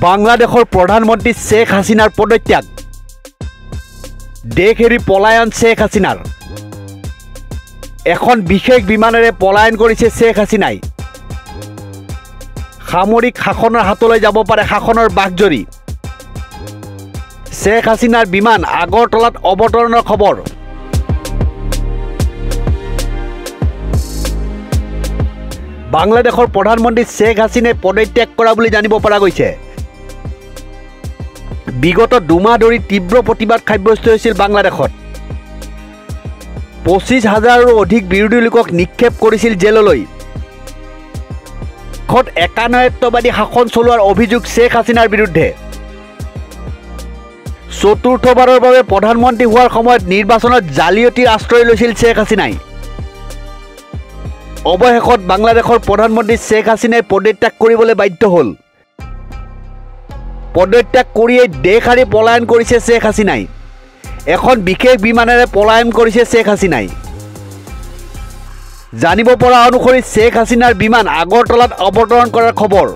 বাংলাদেশৰ প্ৰধানমন্ত্ৰী শেখ হাছিনাৰ পদত্যাগ দেশ এৰি পলায়ন শেখ হাছিনাৰ এখন বিশেষ বিমানেৰে পলায়ন কৰিছে শেখ হাছিনাই সামৰিক শাসনৰ হাতলৈ যাব পাৰে শাসনৰ বাঘজৰী শেখ হাছিনাৰ বিমান আগৰতলাত অৱতৰণৰ খবৰ বাংলাদেশৰ প্ৰধানমন্ত্ৰী শেখ হাছিনাই পদত্যাগ কৰা বুলি জানিব পৰা গৈছে বিগত দুমাহ ধৰি তীব্ৰ প্ৰতিবাদ সাব্যস্ত হৈছিল বাংলাদেশত ২৫,০০০ৰো অধিক বিৰোধী লোকক নিক্ষেপ কৰিছিল জেললৈ একানায়ত্ববাদী শাসন চলোৱাৰ অভিযোগ শেখ হাছিনাৰ বিৰুদ্ধে চতুৰ্থবাৰৰ বাবে প্ৰধানমন্ত্ৰী হোৱাৰ সময়ত নিৰ্বাচনত জালিয়াতিৰ আশ্ৰয় লৈছিল শেখ হাছিনাই অৱশেষত বাংলাদেশৰ প্ৰধানমন্ত্ৰী শেখ হাছিনাই পদত্যাগ কৰিবলৈ বাধ্য হ'ল পদত্যাগ কৰিয়ে দেশ এৰি পলায়ন কৰিছে শেখ হাছিনাই এখন বিশেষ বিমানেৰে পলায়ন কৰিছে শেখ হাছিনাই জানিব পৰা অনুসৰি শেখ হাছিনাৰ বিমান আগৰতলাত অৱতৰণ কৰাৰ খবৰ